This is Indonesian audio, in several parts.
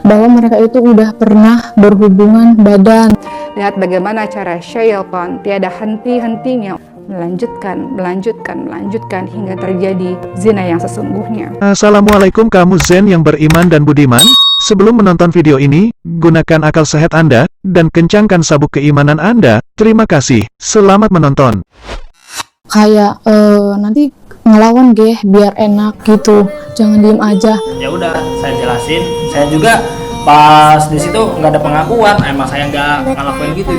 bahwa mereka itu udah pernah berhubungan badan. Lihat bagaimana cara syaitan tiada henti-hentinya melanjutkan hingga terjadi zina yang sesungguhnya. Assalamualaikum kamu Zen yang beriman dan budiman. Sebelum menonton video ini, gunakan akal sehat Anda, dan kencangkan sabuk keimanan Anda. Terima kasih. Selamat menonton. Kayak nanti ngelawan geh biar enak gitu, jangan diem aja. Ya udah, saya jelasin. Saya juga pas di situ nggak ada pengakuan, emang saya nggak ngelakuin gitu.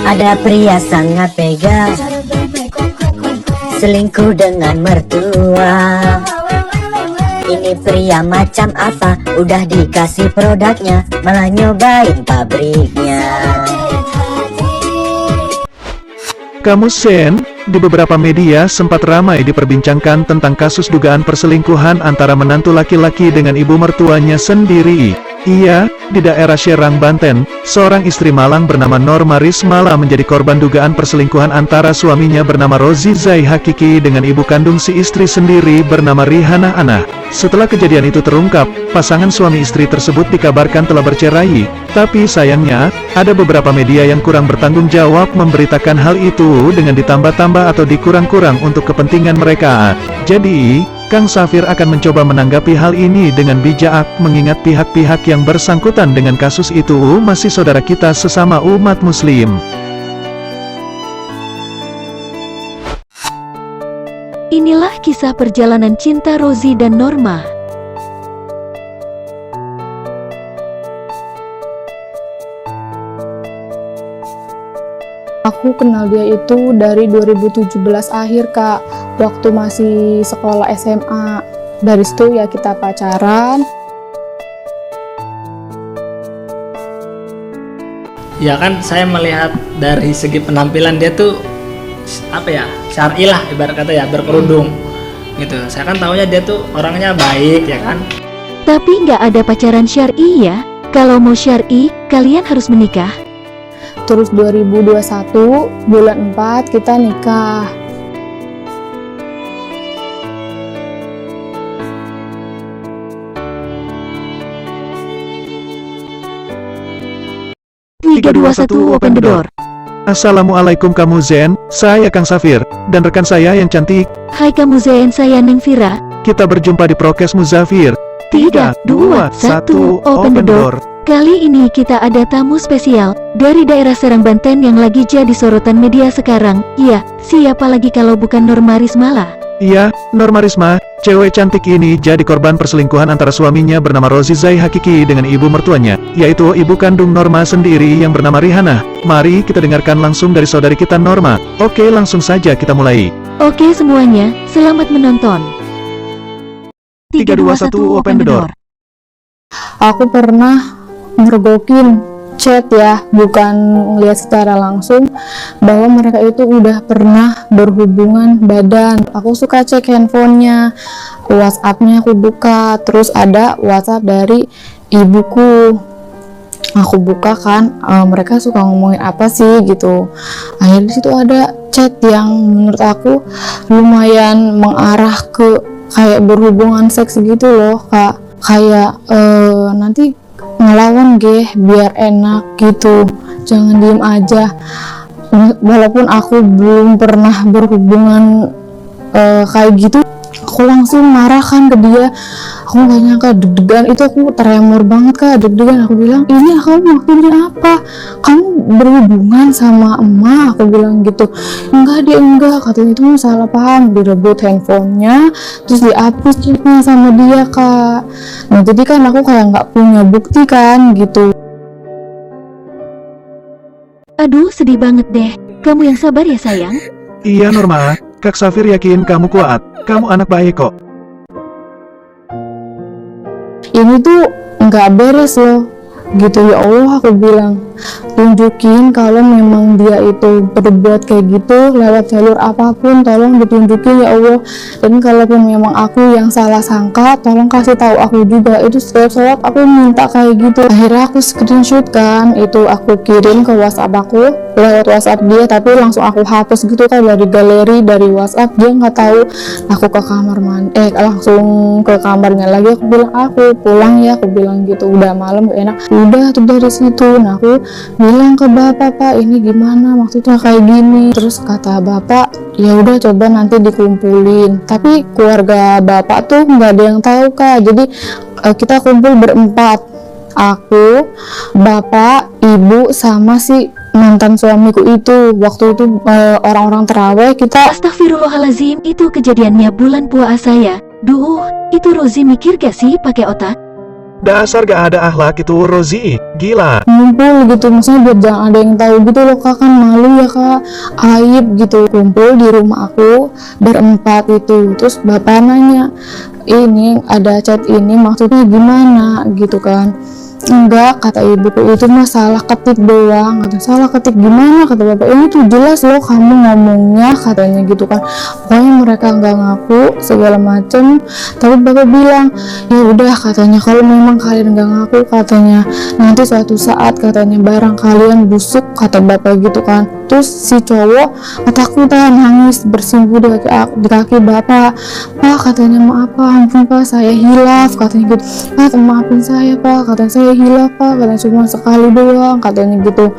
Ada pria sangat tega selingkuh dengan mertua. Ini pria macam apa? Udah dikasih produknya, malah nyobain pabriknya. Kamu Zen, di beberapa media sempat ramai diperbincangkan tentang kasus dugaan perselingkuhan antara menantu laki-laki dengan ibu mertuanya sendiri. Iya, di daerah Serang, Banten, seorang istri Malang bernama Norma Rismala menjadi korban dugaan perselingkuhan antara suaminya bernama Rozi Zai Hakiki dengan ibu kandung si istri sendiri bernama Rihana Ana. Setelah kejadian itu terungkap, pasangan suami istri tersebut dikabarkan telah bercerai. Tapi sayangnya, ada beberapa media yang kurang bertanggung jawab memberitakan hal itu dengan ditambah-tambah atau dikurang-kurang untuk kepentingan mereka. Jadi, Kang Safir akan mencoba menanggapi hal ini dengan bijak, mengingat pihak-pihak yang bersangkutan dengan kasus itu masih saudara kita sesama umat muslim. Inilah kisah perjalanan cinta Rozi dan Norma. Aku kenal dia itu dari 2017 akhir Kak, waktu masih sekolah SMA. Dari situ ya kita pacaran. Ya kan, saya melihat dari segi penampilan dia tuh apa ya, syar'i lah ibarat kata ya, berkerudung gitu. Saya kan taunya dia tuh orangnya baik ya kan. Tapi nggak ada pacaran syar'i ya. Kalau mau syar'i, kalian harus menikah. Terus 2021 bulan 4 kita nikah. Tiga, dua, satu, open the door. Assalamualaikum kamu Zen, saya Kang Safir, dan rekan saya yang cantik. Hai kamu Zen, saya Neng Vira. Kita berjumpa di Prokes Muzafir. 3, 2, 1, open the door. Kali ini kita ada tamu spesial dari daerah Serang, Banten yang lagi jadi sorotan media sekarang. Iya, siapa lagi kalau bukan Norma Rismala? Iya, Norma Risma, cewek cantik ini jadi korban perselingkuhan antara suaminya bernama Rozi Zai Hakiki dengan ibu mertuanya, yaitu ibu kandung Norma sendiri yang bernama Rihana. Mari kita dengarkan langsung dari saudari kita Norma. Oke, langsung saja kita mulai. Oke semuanya, selamat menonton. 3, 2, 1, open the door. Aku pernah mergokin chat ya, bukan ngeliat secara langsung, bahwa mereka itu udah pernah berhubungan badan. Aku suka cek handphonenya, WhatsApp-nya aku buka, terus ada WhatsApp dari ibuku. Aku buka kan, mereka suka ngomongin apa sih gitu. Akhirnya di situ ada chat yang menurut aku lumayan mengarah ke kayak berhubungan seks gitu loh Kak. Kayak nanti ngelawan geh biar enak gitu, jangan diem aja. Walaupun aku belum pernah berhubungan kayak gitu, aku langsung marah kan ke dia. Aku gak nyangka, deg-degan itu, aku tremor banget Kak, deg-degan. Aku bilang, ini kamu maksudnya apa? Kamu berhubungan sama emak? Aku bilang gitu. Enggak, dia enggak, katanya itu salah paham. Direbut handphonenya, terus dihapus chatnya sama dia Kak. Nah jadi kan aku kayak nggak punya bukti kan gitu. Aduh, sedih banget deh. Kamu yang sabar ya sayang. Iya Norma, Kak Safir yakin kamu kuat, kamu anak baik kok. Ini tuh nggak beres loh gitu, ya Allah aku bilang. tunjukin kalau memang dia itu berbuat kayak gitu lewat jalur apapun, tolong ditunjukin ya Allah. Dan kalaupun memang aku yang salah sangka, tolong kasih tahu aku juga. Itu setiap sholat aku minta kayak gitu. Akhirnya aku screenshot kan, itu aku kirim ke WhatsApp aku lewat WhatsApp dia, tapi langsung aku hapus gitu kan dari galeri, dari WhatsApp. Dia nggak tahu. Aku ke kamar mandi, langsung ke kamarnya lagi. Aku bilang aku pulang ya, aku bilang gitu, udah malam gak enak. Udah tuh dari situ. Nah aku bilang ke bapak, Pak ini gimana, maksudnya kayak gini. Terus kata bapak, ya udah coba nanti dikumpulin. Tapi keluarga bapak tuh nggak ada yang tahu Kak. Jadi kita kumpul berempat, aku, bapak, ibu, sama si mantan suamiku itu. Waktu itu orang-orang terawih kita. Astagfirullahalazim, itu kejadiannya bulan puasa ya. Duh, itu Rozi mikir gak sih pakai otak? Dasar gak ada akhlak itu Rozi, gila. Ngumpul gitu, maksudnya biar jangan ada yang tahu gitu loh Kak, kan malu ya Kak, aib gitu. Kumpul di rumah aku berempat itu. Terus bapak nanya, ini ada chat ini maksudnya gimana gitu kan. Enggak, kata ibuku, itu mah salah ketik doang. Kata, salah ketik gimana? Kata bapak, ini tuh jelas loh kamu ngomongnya, katanya gitu kan. Pokoknya mereka nggak ngaku segala macem. Tapi bapak bilang, ya udah katanya kalau memang kalian nggak ngaku, katanya nanti suatu saat katanya barang kalian busuk, kata bapak gitu kan. Terus si cowok ketakutan, nangis bersimpuh di kaki bapak. Pak, katanya maaf Pak, ampun Pak, saya hilaf, katanya gitu. Pak, maafin saya Pak, katanya saya hilaf Pak, katanya cuma sekali doang, katanya gitu.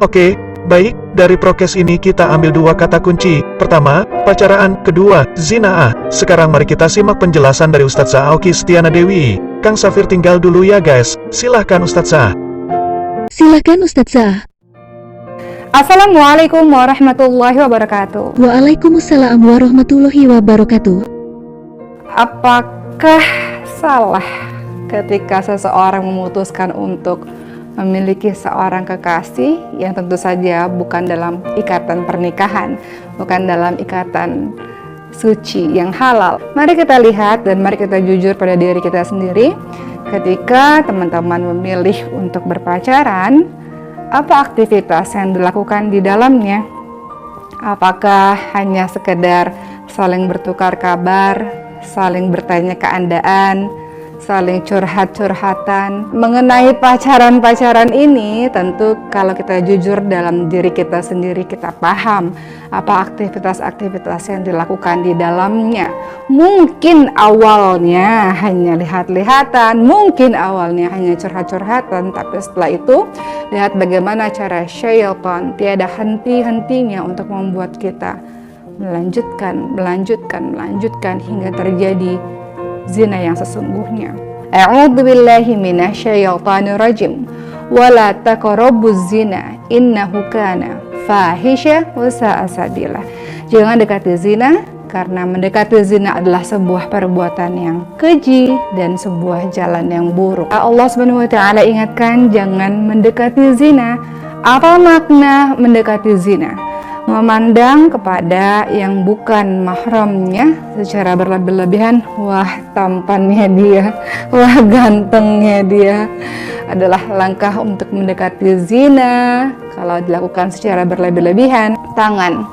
Oke, baik, dari prokes ini kita ambil dua kata kunci. Pertama, pacaran. Kedua, zina. Sekarang mari kita simak penjelasan dari Ustadzah Aoki Setiana Dewi. Kang Safir tinggal dulu ya guys, silahkan Ustadzah. Silakan Ustadzah. Assalamualaikum warahmatullahi wabarakatuh. Waalaikumsalam warahmatullahi wabarakatuh. Apakah salah ketika seseorang memutuskan untuk memiliki seorang kekasih yang tentu saja bukan dalam ikatan pernikahan, bukan dalam ikatan suci yang halal? Mari kita lihat dan mari kita jujur pada diri kita sendiri. Ketika teman-teman memilih untuk berpacaran, apa aktivitas yang dilakukan di dalamnya? Apakah hanya sekedar saling bertukar kabar, saling bertanya keadaan, saling curhat-curhatan? Mengenai pacaran-pacaran ini, tentu kalau kita jujur dalam diri kita sendiri, kita paham apa aktivitas-aktivitas yang dilakukan di dalamnya. Mungkin awalnya hanya lihat-lihatan, mungkin awalnya hanya curhat-curhatan, tapi setelah itu lihat bagaimana cara syaitan tiada henti-hentinya untuk membuat kita melanjutkan hingga terjadi zina yang sesungguhnya. A'udzubillahi minasyaitonir rajim. Wala taqrabuz zina innahu kana fahisha wa sa'a sabila. Jangan dekati zina, karena mendekati zina adalah sebuah perbuatan yang keji dan sebuah jalan yang buruk. Allah Subhanahu wa taala ingatkan jangan mendekati zina. Apa makna mendekati zina? Memandang kepada yang bukan mahramnya secara berlebih-lebihan. Wah, tampannya dia, wah gantengnya dia, adalah langkah untuk mendekati zina. Kalau dilakukan secara berlebih-lebihan, tangan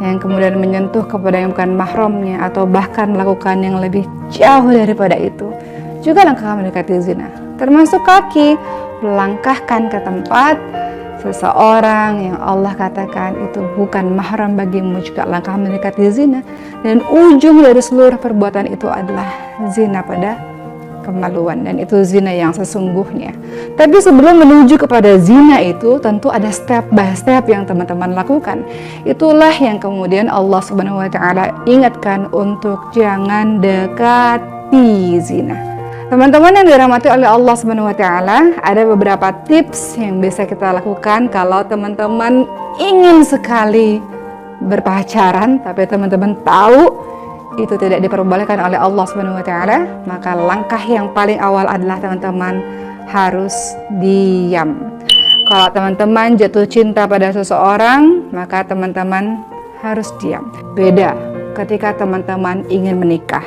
yang kemudian menyentuh kepada yang bukan mahramnya atau bahkan melakukan yang lebih jauh daripada itu juga langkah mendekati zina. Termasuk kaki, melangkahkan ke tempat seseorang yang Allah katakan itu bukan mahram bagimu juga langkah mendekati zina, dan ujung dari seluruh perbuatan itu adalah zina pada kemaluan, dan itu zina yang sesungguhnya. Tapi sebelum menuju kepada zina itu tentu ada step by step yang teman-teman lakukan. Itulah yang kemudian Allah Subhanahu wa taala ingatkan untuk jangan dekati zina. Teman-teman yang dirahmati oleh Allah Subhanahu wa taala, ada beberapa tips yang bisa kita lakukan kalau teman-teman ingin sekali berpacaran tapi teman-teman tahu itu tidak diperbolehkan oleh Allah Subhanahu wa taala. Maka langkah yang paling awal adalah teman-teman harus diam. Kalau teman-teman jatuh cinta pada seseorang, maka teman-teman harus diam. Beda ketika teman-teman ingin menikah.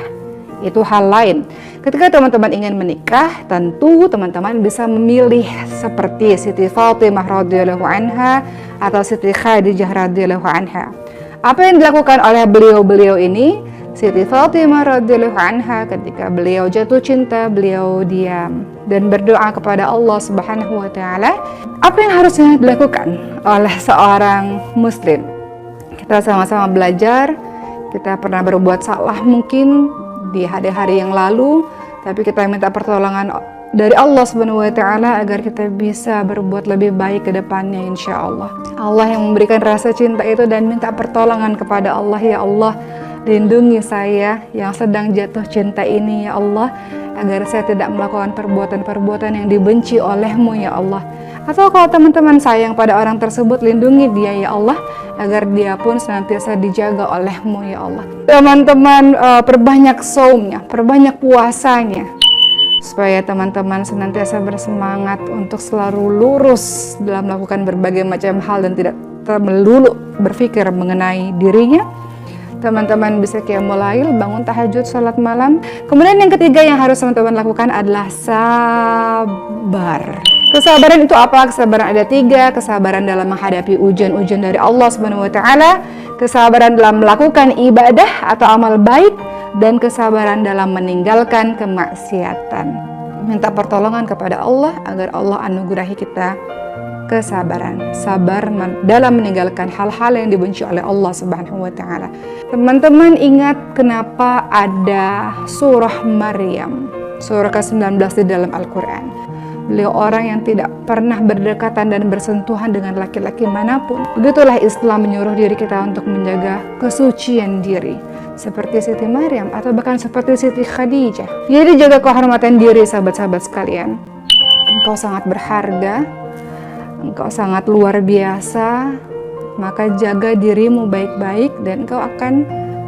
itu hal lain. Ketika teman-teman ingin menikah, tentu teman-teman bisa memilih seperti Siti Fatimah radhiyallahu anha atau Siti Khadijah radhiyallahu anha. Apa yang dilakukan oleh beliau-beliau ini? Siti Fatimah radhiyallahu anha ketika beliau jatuh cinta, beliau diam dan berdoa kepada Allah Subhanahu wa taala. Apa yang harusnya dilakukan oleh seorang muslim? Kita sama-sama belajar, kita pernah berbuat salah mungkin di hari-hari yang lalu, tapi kita minta pertolongan dari Allah Subhanahu wa taala agar kita bisa berbuat lebih baik ke depannya insyaallah. Allah yang memberikan rasa cinta itu dan minta pertolongan kepada Allah, ya Allah, lindungi saya yang sedang jatuh cinta ini ya Allah, agar saya tidak melakukan perbuatan-perbuatan yang dibenci oleh-Mu ya Allah. Atau kalau teman-teman sayang pada orang tersebut, lindungi dia ya Allah, agar dia pun senantiasa dijaga oleh-Mu ya Allah. Teman-teman perbanyak saumnya, perbanyak puasanya, supaya teman-teman senantiasa bersemangat untuk selalu lurus dalam melakukan berbagai macam hal dan tidak melulu berpikir mengenai dirinya. Teman-teman bisa qiyamul lail, bangun tahajud, salat malam. Kemudian yang ketiga yang harus teman-teman lakukan adalah sabar. Kesabaran itu apa? Kesabaran ada 3, kesabaran dalam menghadapi ujian-ujian dari Allah Subhanahu wa taala, kesabaran dalam melakukan ibadah atau amal baik, dan kesabaran dalam meninggalkan kemaksiatan. Minta pertolongan kepada Allah agar Allah anugerahi kita kesabaran, sabar dalam meninggalkan hal-hal yang dibenci oleh Allah Subhanahu wa taala. Teman-teman ingat kenapa ada surah Maryam, surah ke-19 di dalam Al-Qur'an. Beliau orang yang tidak pernah berdekatan dan bersentuhan dengan laki-laki manapun. Begitulah Islam menyuruh diri kita untuk menjaga kesucian diri, seperti Siti Maryam atau bahkan seperti Siti Khadijah. Jadi jaga kehormatan diri, sahabat-sahabat sekalian. Engkau sangat berharga, engkau sangat luar biasa, maka jaga dirimu baik-baik dan engkau akan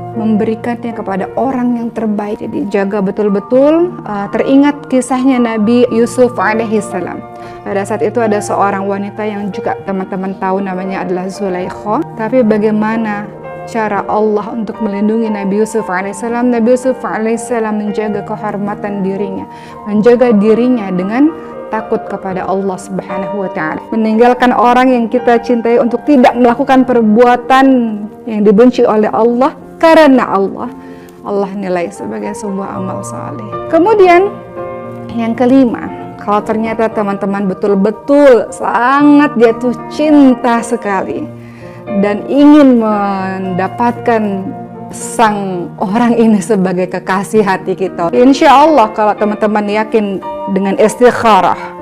memberikannya kepada orang yang terbaik. Jadi jaga betul-betul. Teringat kisahnya Nabi Yusuf alaihissalam. Pada saat itu ada seorang wanita yang juga teman-teman tahu namanya adalah Zulaikha. Tapi bagaimana cara Allah untuk melindungi Nabi Yusuf alaihissalam? Nabi Yusuf alaihissalam menjaga kehormatan dirinya, menjaga dirinya dengan takut kepada Allah Subhanahu wa taala, meninggalkan orang yang kita cintai untuk tidak melakukan perbuatan yang dibenci oleh Allah karena Allah nilai sebagai sebuah amal saleh. Kemudian yang kelima, kalau ternyata teman-teman betul-betul sangat jatuh cinta sekali dan ingin mendapatkan sang orang ini sebagai kekasih hati kita, insya Allah kalau teman-teman yakin dengan istikharah,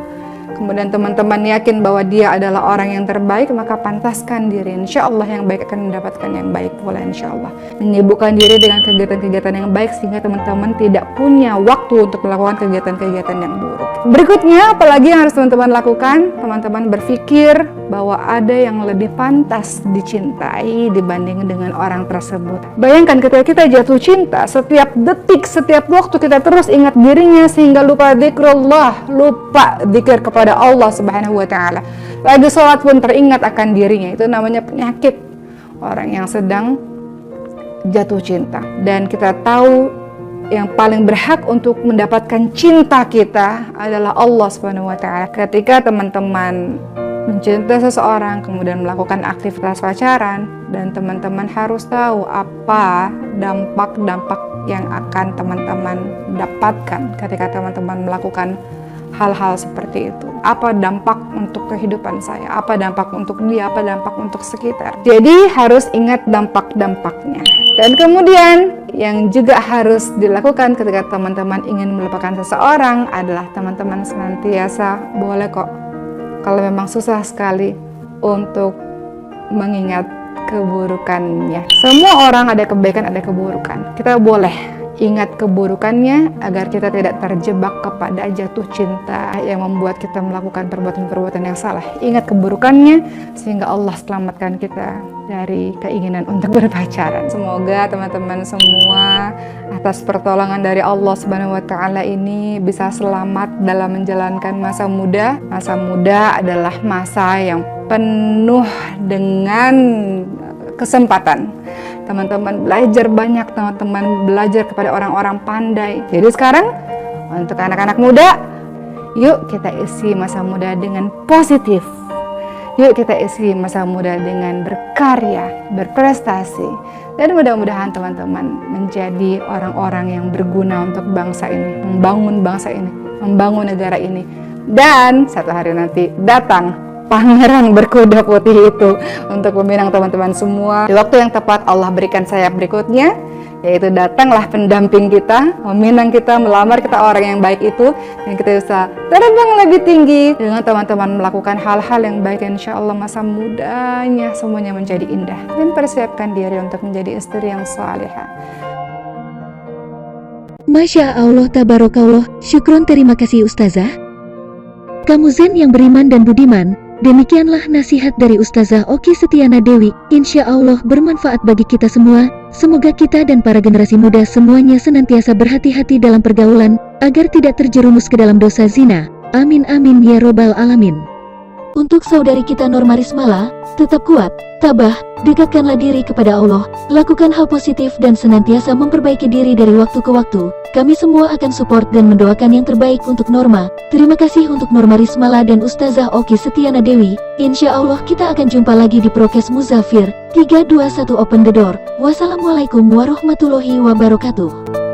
kemudian teman-teman yakin bahwa dia adalah orang yang terbaik, maka pantaskan diri. Insya Allah yang baik akan mendapatkan yang baik pula insya Allah. Menyibukkan diri dengan kegiatan-kegiatan yang baik sehingga teman-teman tidak punya waktu untuk melakukan kegiatan-kegiatan yang buruk. Berikutnya, apalagi yang harus teman-teman lakukan? Teman-teman berpikir bahwa ada yang lebih pantas dicintai dibanding dengan orang tersebut. Bayangkan ketika kita jatuh cinta, setiap detik, setiap waktu kita terus ingat dirinya sehingga lupa zikrullah, lupa zikir kepada Allah Subhanahu wa taala. Lagi sholat pun teringat akan dirinya. Itu namanya penyakit orang yang sedang jatuh cinta. Dan kita tahu yang paling berhak untuk mendapatkan cinta kita adalah Allah Subhanahu wa taala. Ketika teman-teman mencintai seseorang kemudian melakukan aktivitas pacaran, dan teman-teman harus tahu apa dampak-dampak yang akan teman-teman dapatkan ketika teman-teman melakukan hal-hal seperti itu. Apa dampak untuk kehidupan saya, apa dampak untuk dia, apa dampak untuk sekitar. Jadi harus ingat dampak-dampaknya. Dan kemudian yang juga harus dilakukan ketika teman-teman ingin melupakan seseorang adalah teman-teman senantiasa boleh kok, kalau memang susah sekali untuk mengingat keburukannya. Semua orang ada kebaikan, ada keburukan. Kita boleh ingat keburukannya agar kita tidak terjebak kepada jatuh cinta yang membuat kita melakukan perbuatan-perbuatan yang salah. Ingat keburukannya sehingga Allah selamatkan kita dari keinginan untuk berpacaran. Semoga teman-teman semua atas pertolongan dari Allah Subhanahu wa taala ini bisa selamat dalam menjalankan masa muda. Masa muda adalah masa yang penuh dengan kesempatan teman-teman belajar banyak, teman-teman belajar kepada orang-orang pandai. Jadi sekarang untuk anak-anak muda, yuk kita isi masa muda dengan positif. Yuk kita isi masa muda dengan berkarya, berprestasi. Dan mudah-mudahan teman-teman menjadi orang-orang yang berguna untuk bangsa ini, membangun bangsa ini, membangun negara ini. Dan satu hari nanti datang pangeran berkuda putih itu untuk meminang teman-teman semua. Di waktu yang tepat Allah berikan sayap berikutnya, yaitu datanglah pendamping kita, meminang kita, melamar kita orang yang baik itu, dan kita bisa terbang lebih tinggi dengan teman-teman melakukan hal-hal yang baik. Insya Allah masa mudanya semuanya menjadi indah, dan persiapkan diri untuk menjadi istri yang salihah. Masya Allah, tabarakallah, syukron, terima kasih Ustazah. Kamu Zen yang beriman dan budiman. Demikianlah nasihat dari Ustazah Oki Setiana Dewi, insya Allah bermanfaat bagi kita semua. Semoga kita dan para generasi muda semuanya senantiasa berhati-hati dalam pergaulan, agar tidak terjerumus ke dalam dosa zina. Amin amin ya robbal alamin. Untuk saudari kita Norma Rismala, tetap kuat, tabah, dekatkanlah diri kepada Allah, lakukan hal positif dan senantiasa memperbaiki diri dari waktu ke waktu. Kami semua akan support dan mendoakan yang terbaik untuk Norma. Terima kasih untuk Norma Rismala dan Ustazah Oki Setiana Dewi. Insya Allah kita akan jumpa lagi di Prokes Muzafir. 3, 2, 1 open the door. Wassalamualaikum warahmatullahi wabarakatuh.